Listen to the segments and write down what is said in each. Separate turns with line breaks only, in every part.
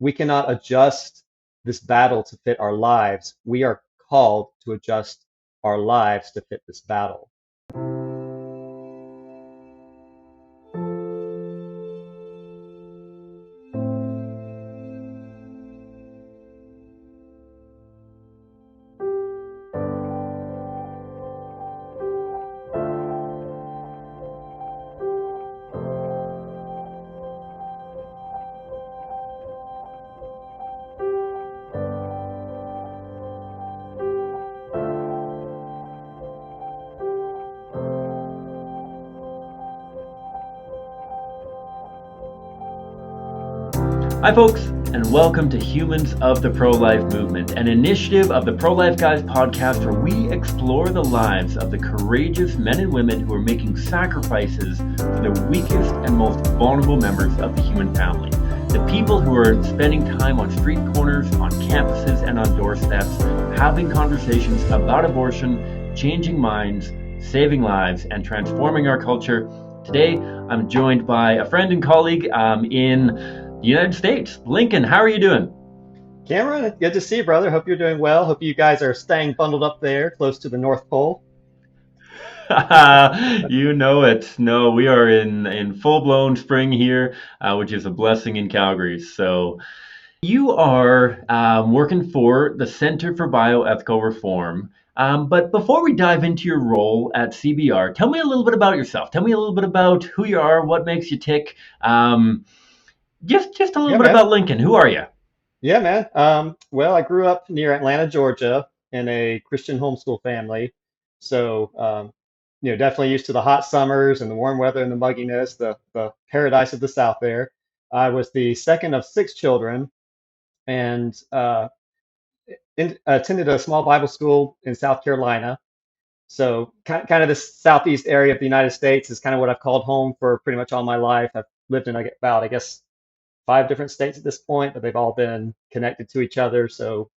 we cannot adjust this battle to fit our lives. We are called to adjust our lives to fit this battle.
Hi folks, and welcome to Humans of the Pro-Life Movement, an initiative of the Pro-Life Guys podcast where we explore the lives of the courageous men and women who are making sacrifices for the weakest and most vulnerable members of the human family. The people who are spending time on street corners, on campuses, and on doorsteps, having conversations about abortion, changing minds, saving lives, and transforming our culture. Today, I'm joined by a friend and colleague in the United States. Lincoln, how are you doing?
Cameron, good to see you, brother. Hope you're doing well. Hope you guys are staying bundled up there close to the North Pole.
You know it. No, we are in full-blown spring here, which is a blessing in Calgary. So you are working for the Center for Bioethical Reform. But before we dive into your role at CBR, tell me a little bit about yourself. Tell me a little bit about who you are, what makes you tick. Just a little
Yeah,
bit
man.
about Lincoln. Who are you?
Yeah, man. Well, I grew up near Atlanta, Georgia, in a Christian homeschool family. So, definitely used to the hot summers and the warm weather and the mugginess, the paradise of the South there. I was the second of six children and attended a small Bible school in South Carolina. So, kind of the southeast area of the United States is kind of what I've called home for pretty much all my life. I've lived in about, I guess, five different states at this point, but they've all been connected to each other. So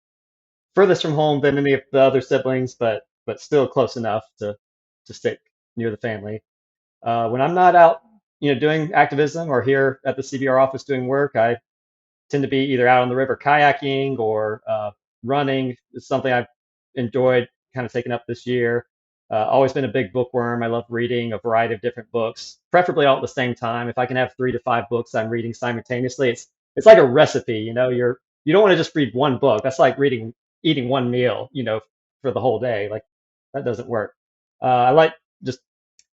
furthest from home than any of the other siblings, but still close enough to stick near the family. When I'm not out, doing activism or here at the CBR office doing work, I tend to be either out on the river kayaking or running. It's something I've enjoyed kind of taking up this year. Always been a big bookworm. I love reading a variety of different books, preferably all at the same time. If I can have 3 to 5 books I'm reading simultaneously, it's like a recipe. You don't want to just read one book. That's like eating one meal, for the whole day. Like that doesn't work. I like just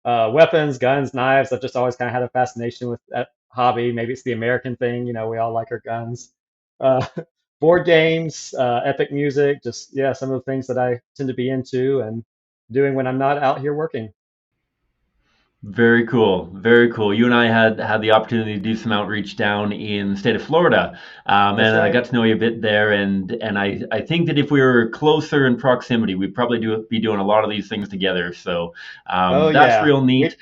weapons, guns, knives. I've just always kind of had a fascination with that hobby. Maybe it's the American thing, we all like our guns. Uh, Board games, epic music, just yeah, some of the things that I tend to be into and doing when I'm not out here working.
Very cool. Very cool. You and I had the opportunity to do some outreach down in the state of Florida,
That's
and I
right.
got to know you a bit there. And I think that if we were closer in proximity, we'd probably be doing a lot of these things together. So
Oh
that's
yeah,
real neat.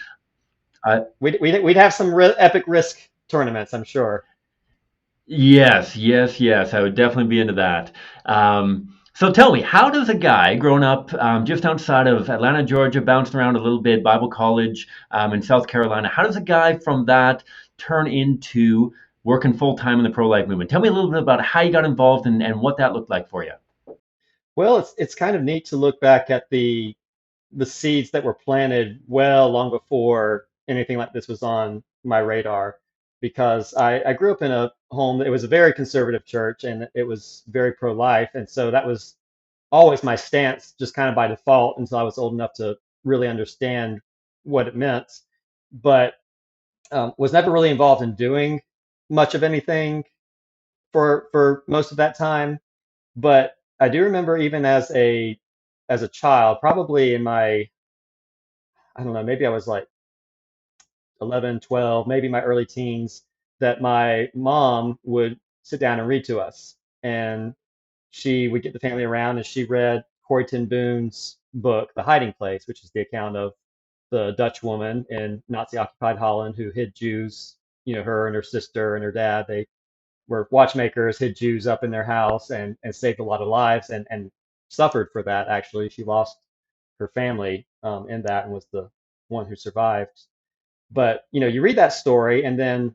Uh,
we'd have some epic risk tournaments, I'm sure.
yes, yes, yes. I would definitely be into that. So tell me, how does a guy growing up just outside of Atlanta, Georgia, bounced around a little bit, Bible college in South Carolina, how does a guy from that turn into working full time in the pro life movement? Tell me a little bit about how you got involved and what that looked like for you.
Well, it's kind of neat to look back at the seeds that were planted well long before anything like this was on my radar because I grew up in a home that it was a very conservative church and it was very pro-life. And so that was always my stance just kind of by default until I was old enough to really understand what it meant. But was never really involved in doing much of anything for most of that time. But I do remember even as a child, probably in my I don't know, maybe I was like 11, 12, maybe my early teens, that my mom would sit down and read to us. And she would get the family around and she read Corrie ten Boom's book, The Hiding Place, which is the account of the Dutch woman in Nazi occupied Holland who hid Jews, her and her sister and her dad. They were watchmakers, hid Jews up in their house and saved a lot of lives and suffered for that, actually. She lost her family in that and was the one who survived. But you read that story, and then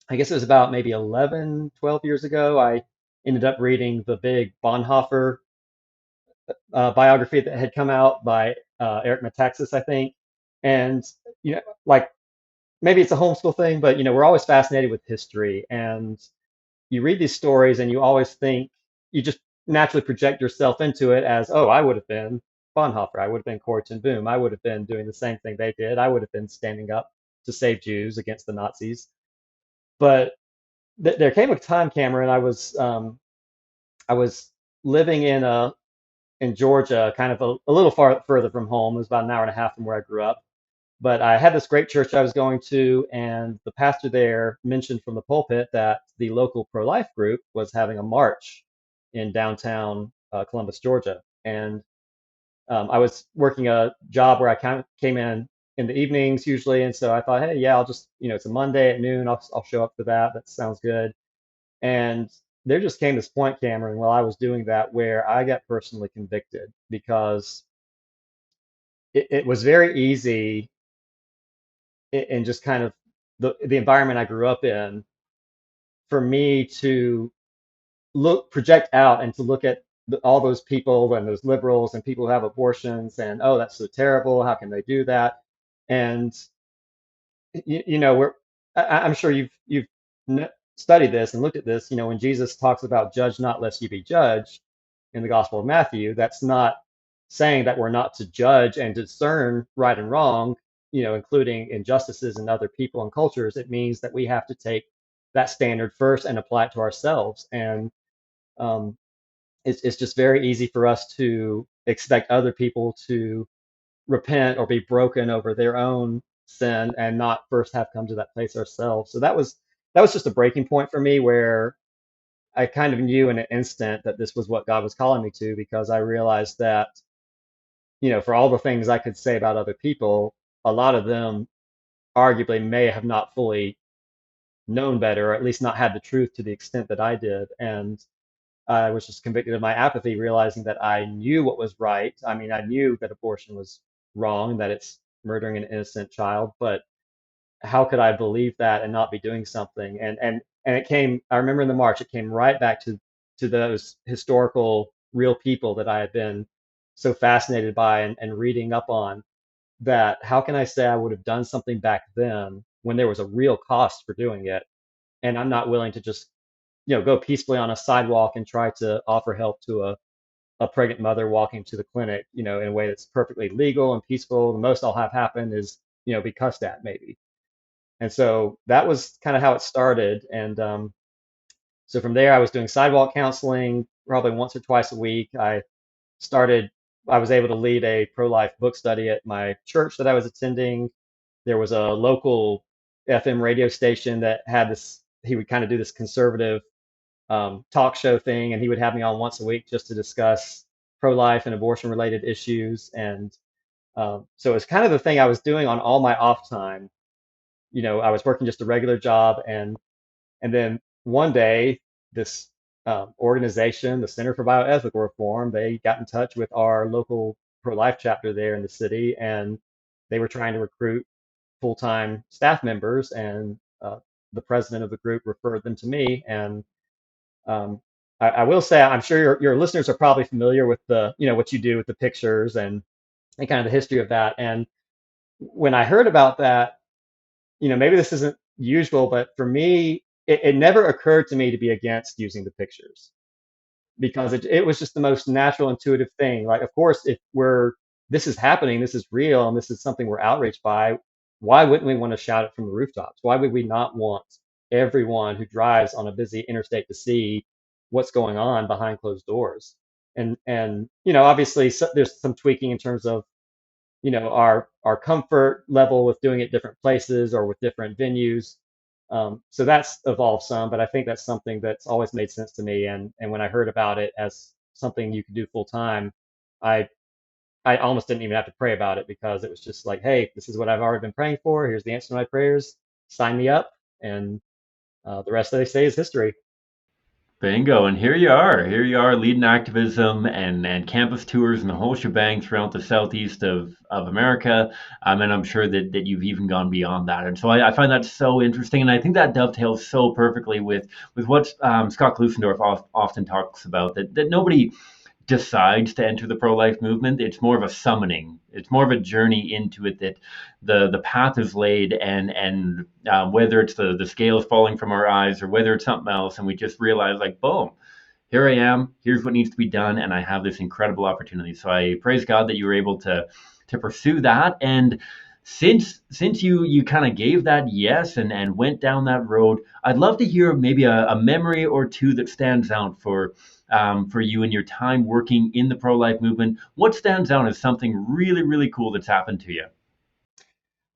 I guess it was about maybe 11, 12 years ago. I ended up reading the big Bonhoeffer biography that had come out by Eric Metaxas, I think. And, like maybe it's a homeschool thing, but, we're always fascinated with history. And you read these stories and you always think, you just naturally project yourself into it as, oh, I would have been Bonhoeffer. I would have been Corrie ten Boom. I would have been doing the same thing they did. I would have been standing up to save Jews against the Nazis. But there came a time, Cameron, I was living in Georgia, kind of a little far further from home. It was about an hour and a half from where I grew up. But I had this great church I was going to, and the pastor there mentioned from the pulpit that the local pro-life group was having a march in downtown Columbus, Georgia. And I was working a job where I kind of came in the evenings usually, and so I thought, hey, yeah, I'll just, it's a Monday at noon, I'll show up for that. That sounds good. And there just came this point, Cameron, while I was doing that, where I got personally convicted because it was very easy in just kind of the environment I grew up in for me to project out and to look at all those people and those liberals and people who have abortions and, oh, that's so terrible. How can they do that? And we're I'm sure you've studied this and looked at this. When Jesus talks about judge not lest you be judged in the Gospel of Matthew, that's not saying that we're not to judge and discern right and wrong, including injustices in other people and cultures. It means that we have to take that standard first and apply it to ourselves. And um, it's just very easy for us to expect other people to repent or be broken over their own sin and not first have come to that place ourselves. So that was just a breaking point for me where I kind of knew in an instant that this was what God was calling me to, because I realized that, for all the things I could say about other people, a lot of them arguably may have not fully known better, or at least not had the truth to the extent that I did. And I was just convicted of my apathy, realizing that I knew what was right. I mean, I knew that abortion was wrong, that it's murdering an innocent child, but how could I believe that and not be doing something? And it came, I remember in the March, it came right back to those historical real people that I had been so fascinated by and reading up on, that how can I say I would have done something back then when there was a real cost for doing it? And I'm not willing to just, go peacefully on a sidewalk and try to offer help to a pregnant mother walking to the clinic, in a way that's perfectly legal and peaceful. The most I'll have happen is, be cussed at maybe. And so that was kind of how it started. And so from there, I was doing sidewalk counseling probably once or twice a week. Started, I was able to lead a pro-life book study at my church that I was attending. There was a local FM radio station that had this, he would kind of do this conservative talk show thing, and he would have me on once a week just to discuss pro-life and abortion related issues. And so it was kind of the thing I was doing on all my off time. I was working just a regular job, and then one day this organization, the Center for Bioethical Reform, they got in touch with our local pro-life chapter there in the city, and they were trying to recruit full-time staff members, and the president of the group referred them to me. And I will say, I'm sure your listeners are probably familiar with what you do with the pictures and kind of the history of that. And when I heard about that, maybe this isn't usual, but for me, it never occurred to me to be against using the pictures, because it was just the most natural, intuitive thing. Like, of course, if this is happening, this is real, and this is something we're outraged by, why wouldn't we want to shout it from the rooftops? Why would we not want everyone who drives on a busy interstate to see what's going on behind closed doors? And obviously, there's some tweaking in terms of our comfort level with doing it different places or with different venues. So that's evolved some, but I think that's something that's always made sense to me. And when I heard about it as something you could do full time, I I almost didn't even have to pray about it, because it was just like, hey, this is what I've already been praying for. Here's the answer to my prayers. Sign me up, and the rest, they say, is history.
Bingo, and here you are. Here you are leading activism and campus tours and the whole shebang throughout the southeast of America. And I'm sure that you've even gone beyond that. And so I find that so interesting. And I think that dovetails so perfectly with what Scott Klusendorf often talks about, that nobody decides to enter the pro-life movement. It's more of a summoning. It's more of a journey into it, that the path is laid, and whether it's the scales falling from our eyes or whether it's something else, and we just realize, like, boom, here I am. Here's what needs to be done, and I have this incredible opportunity. So I praise God that you were able to pursue that. And since you kind of gave that yes and went down that road, I'd love to hear maybe a memory or two that stands out for you in your time working in the pro life movement. What stands out as something really, really cool that's happened to you?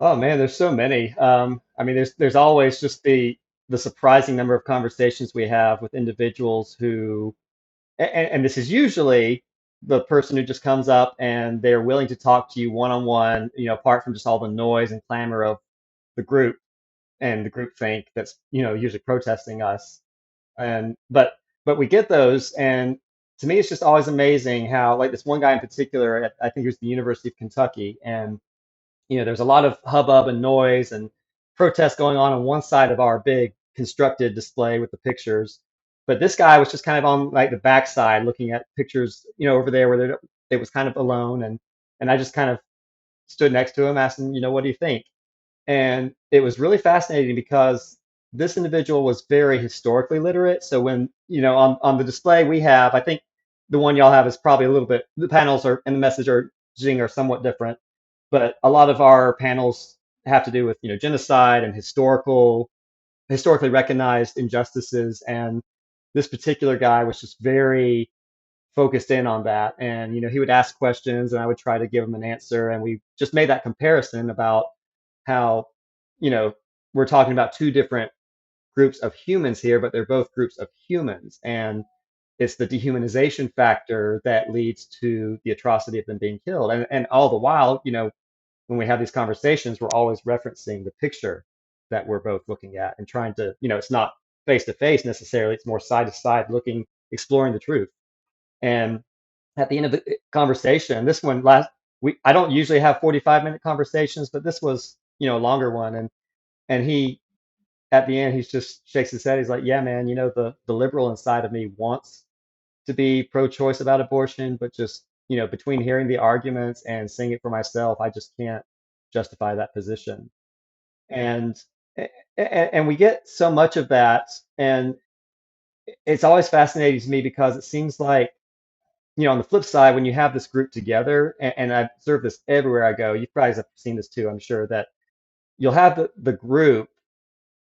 Oh man, there's so many. I mean, there's always just the surprising number of conversations we have with individuals who, and this is usually the person who just comes up and they're willing to talk to you one on one, apart from just all the noise and clamor of the group and the group think that's, usually protesting us. And but we get those, and to me, it's just always amazing how, like, this one guy in particular, I think it was the University of Kentucky, and there's a lot of hubbub and noise and protests going on one side of our big constructed display with the pictures. But this guy was just kind of on like the backside looking at pictures, over there where it was kind of alone. And I just kind of stood next to him, asked him, what do you think? And it was really fascinating because this individual was very historically literate. So when, on the display we have, I think the one y'all have is probably a little bit, the panels are and the messaging are somewhat different, but a lot of our panels have to do with, genocide and historically recognized injustices. And this particular guy was just very focused in on that. And, he would ask questions and I would try to give him an answer. And we just made that comparison about how, you know, we're talking about two different groups of humans here, but they're both groups of humans. And it's the dehumanization factor that leads to the atrocity of them being killed. And all the while, when we have these conversations, we're always referencing the picture that we're both looking at and trying to, it's not face to face necessarily, it's more side to side looking, exploring the truth. And at the end of the conversation, this one last we I don't usually have 45-minute conversations, but this was, a longer one. And he at the end he just shakes his head. He's like, yeah, man, the liberal inside of me wants to be pro-choice about abortion, but just, between hearing the arguments and seeing it for myself, I just can't justify that position. And and we get so much of that, and it's always fascinating to me because it seems like, on the flip side, when you have this group together, and I observe this everywhere I go, you probably have seen this too, I'm sure, that you'll have the group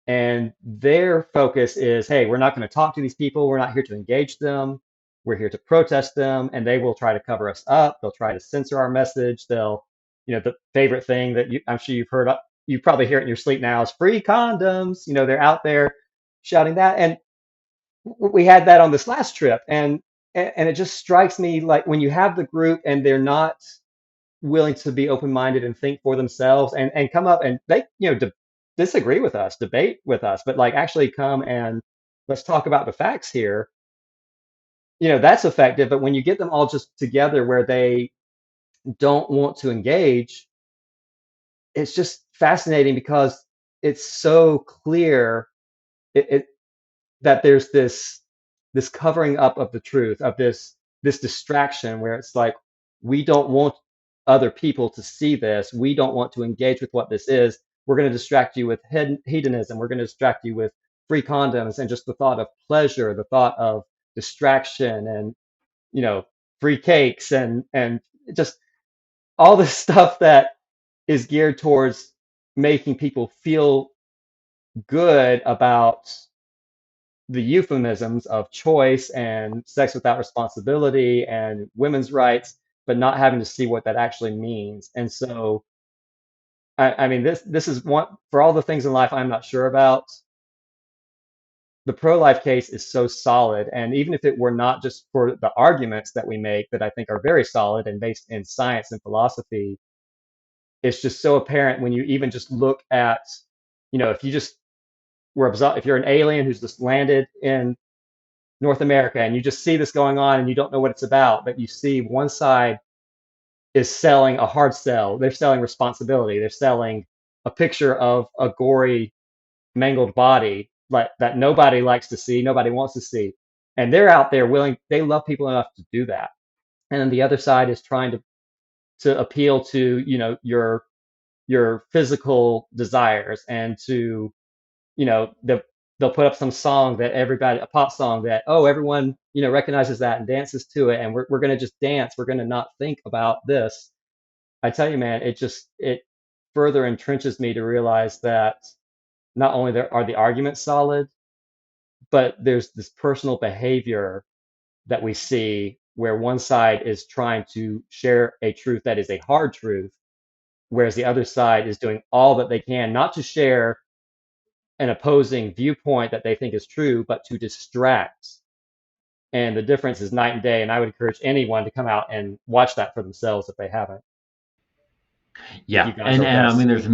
and their focus is, hey, we're not going to talk to these people. We're not here to engage them. We're here to protest them. And they will try to cover us up. They'll try to censor our message. They'll, the favorite thing that I'm sure you've heard, you probably hear it in your sleep now, is free condoms. They're out there shouting that. And we had that on this last trip. And it just strikes me like when you have the group and they're not willing to be open-minded and think for themselves and come up and they, disagree with us, debate with us, but like actually come and let's talk about the facts here. That's effective. But when you get them all just together where they don't want to engage, it's just fascinating because it's so clear it that there's this covering up of the truth, of this distraction where it's like we don't want other people to see this. We don't want to engage with what this is. We're going to distract you with hedonism. We're going to distract you with free condoms and just the thought of pleasure, the thought of distraction, and you know free cakes and just all this stuff that is geared towards making people feel good about the euphemisms of choice and sex without responsibility and women's rights, but not having to see what that actually means. And so, I mean, this is one for all the things in life I'm not sure about. The pro-life case is so solid, and even if it were not just for the arguments that we make, that I think are very solid and based in science and philosophy, it's just so apparent when you even just look at, if you just if you're an alien who's just landed in North America, and you just see this going on and you don't know what it's about, but you see one side is selling a hard sell. They're selling responsibility. They're selling a picture of a gory, mangled body like that nobody likes to see, nobody wants to see. And they're out there willing, they love people enough to do that. And then the other side is trying to appeal to, your physical desires and to, they'll put up some song that everybody, a pop song that, oh, everyone, recognizes that and dances to it. And we're going to just dance. We're going to not think about this. I tell you, man, it further entrenches me to realize that not only there are the arguments solid, but there's this personal behavior that we see where one side is trying to share a truth that is a hard truth, whereas the other side is doing all that they can not to share an opposing viewpoint that they think is true, but to distract. And the difference is night and day. And I would encourage anyone to come out and watch that for themselves if they haven't. If
Yeah,
you guys
and
are
I mean,
guests.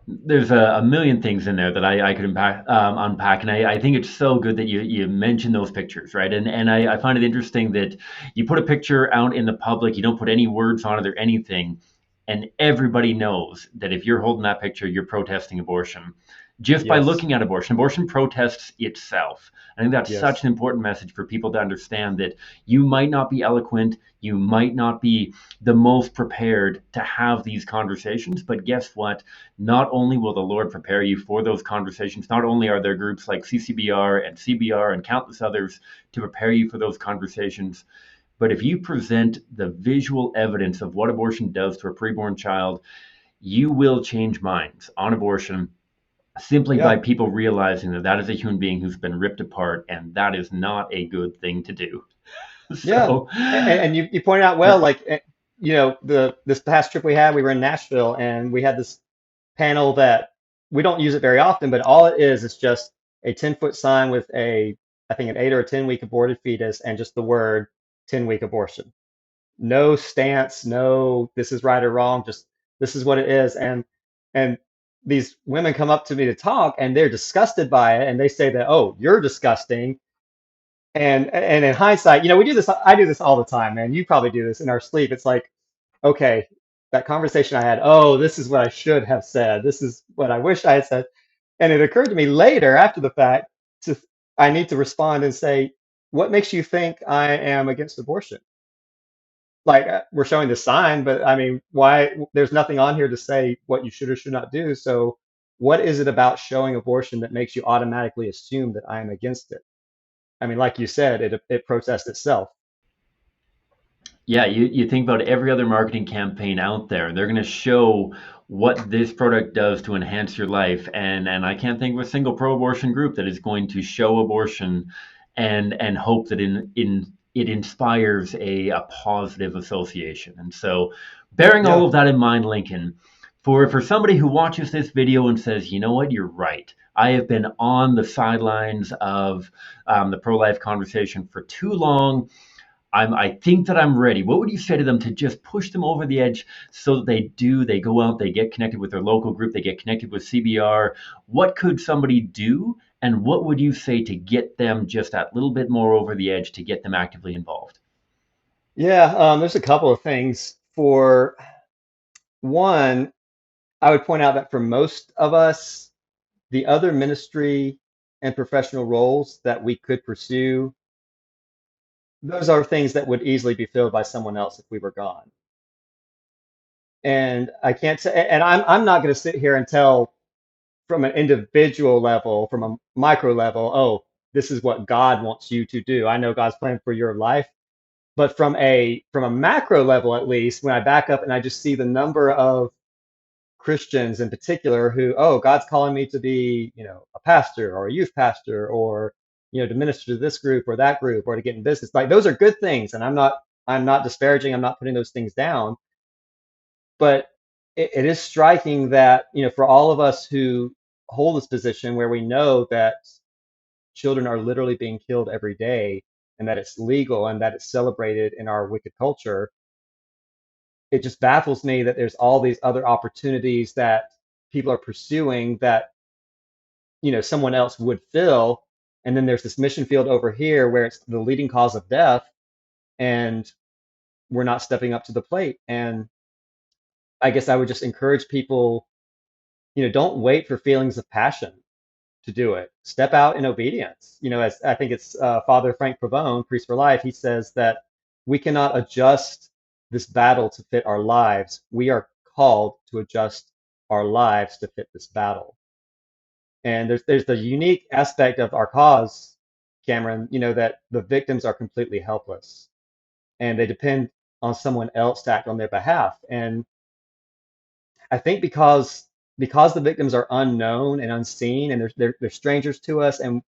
there's a million things in there that I could unpack, and I think it's so good that you mentioned those pictures, right? And I find it interesting that you put a picture out in the public, you don't put any words on it or anything, and everybody knows that if you're holding that picture, you're protesting abortion. Just by
Yes.
looking at abortion, abortion protests itself. I think that's such
Yes.
an important message for people to understand that you might not be eloquent, you might not be the most prepared to have these conversations, but guess what? Not only will the Lord prepare you for those conversations, not only are there groups like CCBR and CBR and countless others to prepare you for those conversations, but if you present the visual evidence of what abortion does to a preborn child, you will change minds on abortion simply by
Yeah.
people realizing that that is a human being who's been ripped apart, and that is not a good thing to do.
Yeah.
So,
And you pointed out well, like, the this past trip we had, we were in Nashville and we had this panel that we don't use it very often, but all it is just a 10-foot sign with I think an 8 or a 10-week aborted fetus and just the word 10-week abortion. No stance, no this is right or wrong, just this is what it is. And these women come up to me to talk and they're disgusted by it and they say that, oh, you're disgusting. And in hindsight, we do this, I do this all the time, man. You probably do this in our sleep. It's like, okay, that conversation I had, oh, this is what I should have said. This is what I wish I had said. And it occurred to me later after the fact to I need to respond and say, what makes you think I am against abortion? Like, we're showing the sign, but I mean, why? There's nothing on here to say what you should or should not do. So what is it about showing abortion that makes you automatically assume that I am against it? I mean, like you said, it protests itself.
yeah, you think about every other marketing campaign out there, they're going to show what this product does to enhance your life. And I can't think of a single pro-abortion group that is going to show abortion and hope that in it inspires a positive association. And so, bearing all
Yeah.
of that in mind, Lincoln, for somebody who watches this video and says, you know what, you're right. I have been on the sidelines of the pro-life conversation for too long. I think that I'm ready. What would you say to them to just push them over the edge so that they go out, they get connected with their local group, they get connected with CBR? What could somebody do? And what would you say to get them just that little bit more over the edge to get them actively involved?
Yeah, there's a couple of things. For one, I would point out that for most of us, the other ministry and professional roles that we could pursue, those are things that would easily be filled by someone else if we were gone. And I can't say, and I'm not going to sit here and tell from an individual level, from a micro level, oh, this is what God wants you to do. I know God's plan for your life, but from a macro level, at least, when I back up and I just see the number of Christians in particular who, oh, God's calling me to be, a pastor or a youth pastor or, to minister to this group or that group or to get in business. Like those are good things. And I'm not disparaging, I'm not putting those things down. But it is striking that, for all of us who hold this position where we know that children are literally being killed every day and that it's legal and that it's celebrated in our wicked culture, it just baffles me that there's all these other opportunities that people are pursuing that someone else would fill, And then there's this mission field over here where it's the leading cause of death, and we're not stepping up to the plate. And I guess I would just encourage people, don't wait for feelings of passion to do it. Step out in obedience. As I think it's Father Frank Pavone, Priest for Life, he says that we cannot adjust this battle to fit our lives. We are called to adjust our lives to fit this battle. And there's the unique aspect of our cause, Cameron, that the victims are completely helpless and they depend on someone else to act on their behalf. And I think because the victims are unknown and unseen and they're strangers to us, and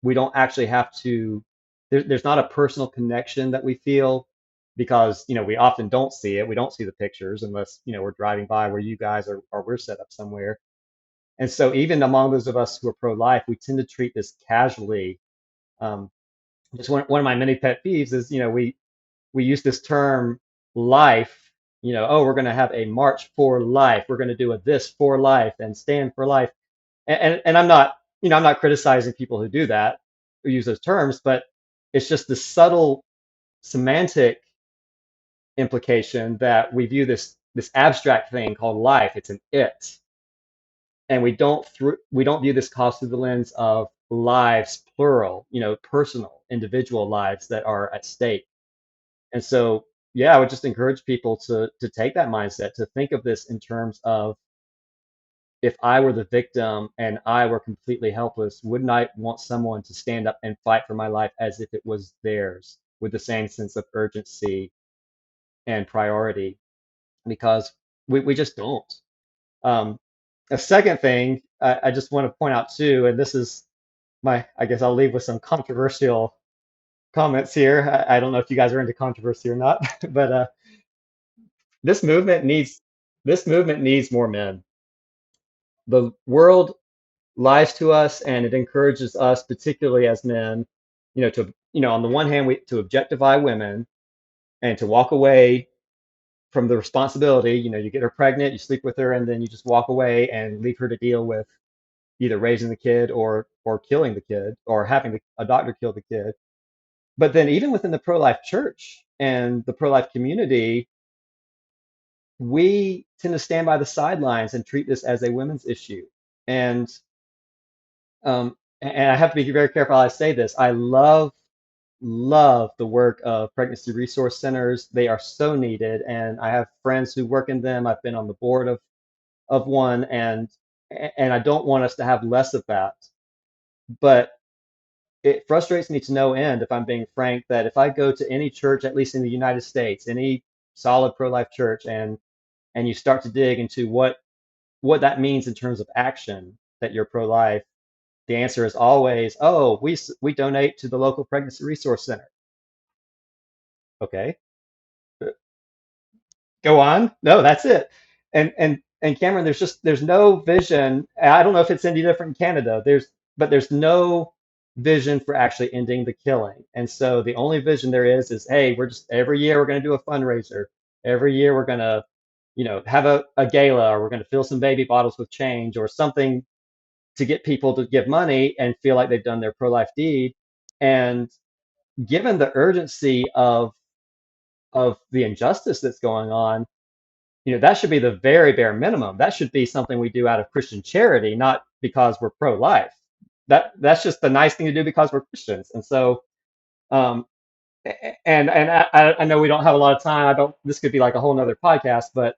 we don't actually have to there's not a personal connection that we feel because we often don't see it. We don't see the pictures unless we're driving by where you guys are, or we're set up somewhere. And so even among those of us who are pro-life, we tend to treat this casually. um, just one of my many pet peeves is we use this term life. Oh, we're going to have a march for life, we're going to do a this for life and stand for life. And I'm not criticizing people who do that, who use those terms, but it's just the subtle semantic implication that we view this abstract thing called life. It's an it, and we don't view this cause through the lens of lives plural, personal individual lives that are at stake. And so, yeah, I would just encourage people to take that mindset, to think of this in terms of, if I were the victim and I were completely helpless, wouldn't I want someone to stand up and fight for my life as if it was theirs with the same sense of urgency and priority? Because we just don't. Um, a second thing I just want to point out too, and this is I guess I'll leave with some controversial comments here. I don't know if you guys are into controversy or not, but this movement needs this movement needs more men. The world lies to us, and it encourages us, particularly as men, to on the one hand, to objectify women and to walk away from the responsibility. You get her pregnant, you sleep with her, and then you just walk away and leave her to deal with either raising the kid or killing the kid or having a doctor kill the kid. But then even within the pro-life church and the pro-life community, we tend to stand by the sidelines and treat this as a women's issue. And I have to be very careful how I say this. I love the work of pregnancy resource centers. They are so needed, and I have friends who work in them. I've been on the board of one, and I don't want us to have less of that. But it frustrates me to no end, if I'm being frank, that if I go to any church, at least in the United States, any solid pro-life church, and you start to dig into what that means in terms of action, that you're pro-life, the answer is always, oh, we donate to the local pregnancy resource center. Okay, go on. No, that's it. And Cameron, there's no vision. I don't know if it's any different in Canada. There's no vision for actually ending the killing. And so the only vision there is, hey, we're just every year we're going to do a fundraiser. Every year we're going to, have a gala, or we're going to fill some baby bottles with change or something to get people to give money and feel like they've done their pro-life deed. And given the urgency of the injustice that's going on, that should be the very bare minimum. That should be something we do out of Christian charity, not because we're pro-life. That's just the nice thing to do because we're Christians. And so, um, and I know we don't have a lot of time. I don't. This could be like a whole nother podcast, but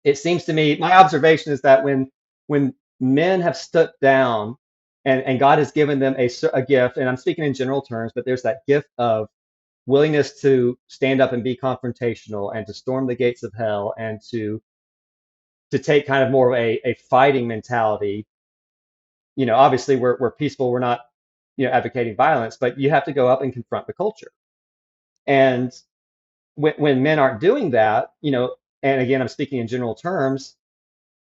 it seems to me, my observation is that when men have stepped down, and God has given them a gift, and I'm speaking in general terms, but there's that gift of willingness to stand up and be confrontational and to storm the gates of hell and to take kind of more of a fighting mentality. Obviously we're peaceful, we're not advocating violence, but you have to go up and confront the culture. And when men aren't doing that, and again I'm speaking in general terms,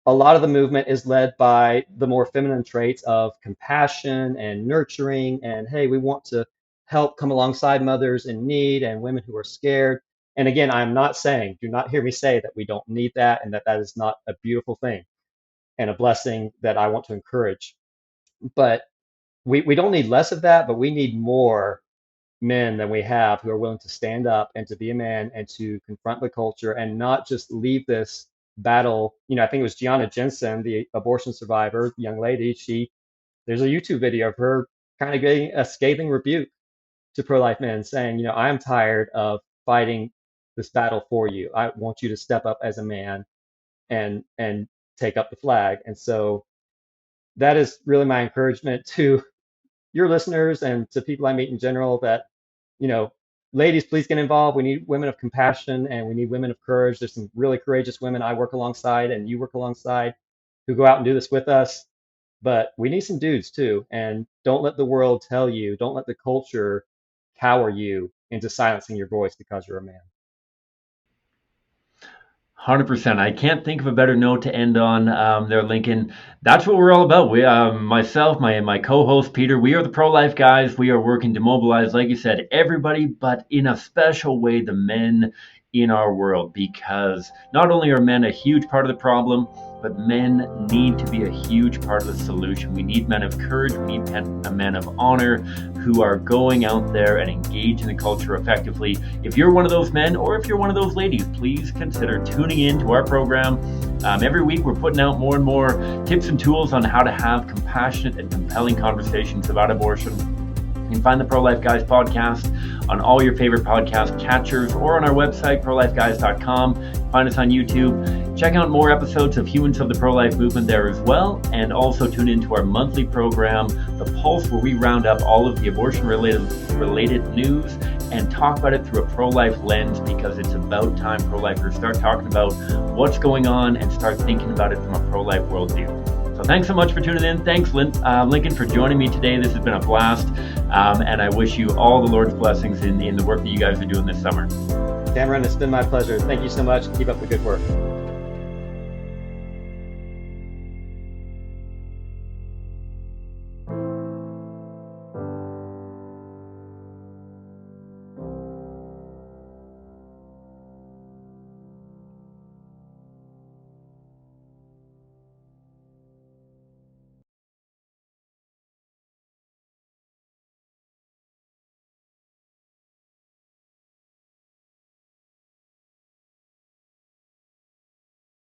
a lot of the movement is led by the more feminine traits of compassion and nurturing, and hey, we want to help come alongside mothers in need and women who are scared. And again, I'm not saying, do not hear me say that we don't need that, and that is not a beautiful thing and a blessing that I want to encourage. But we don't need less of that, but we need more men than we have who are willing to stand up and to be a man and to confront the culture and not just leave this battle. I think it was Gianna Jensen, the abortion survivor, young lady. There's a YouTube video of her kind of getting a scathing rebuke to pro-life men saying, I'm tired of fighting this battle for you. I want you to step up as a man and take up the flag. And so that is really my encouragement to your listeners and to people I meet in general that, you know, ladies, please get involved. We need women of compassion and we need women of courage. There's some really courageous women I work alongside and you work alongside who go out and do this with us. But we need some dudes too. And don't let the world tell you, don't let the culture cower you into silencing your voice because you're a man.
100%. I can't think of a better note to end on there, Lincoln. That's what we're all about. We, myself, my co-host Peter, we are the pro-life guys. We are working to mobilize, like you said, everybody, but in a special way, the men in our world, because not only are men a huge part of the problem, but men need to be a huge part of the solution. We need men of courage. We need men of honor who are going out there and engaging the culture effectively. If you're one of those men or if you're one of those ladies, please consider tuning in to our program. Every week we're putting out more and more tips and tools on how to have compassionate and compelling conversations about abortion. You can find the Pro-Life Guys podcast on all your favorite podcast catchers or on our website, prolifeguys.com. Find us on YouTube. Check out more episodes of Humans of the Pro-Life Movement there as well. And also tune into our monthly program, The Pulse, where we round up all of the abortion-related news and talk about it through a pro-life lens, because it's about time pro-lifers start talking about what's going on and start thinking about it from a pro-life worldview. So thanks so much for tuning in. Thanks, Lincoln, for joining me today. This has been a blast. And I wish you all the Lord's blessings in the work that you guys are doing this summer.
Cameron, it's been my pleasure. Thank you so much. Keep up the good work.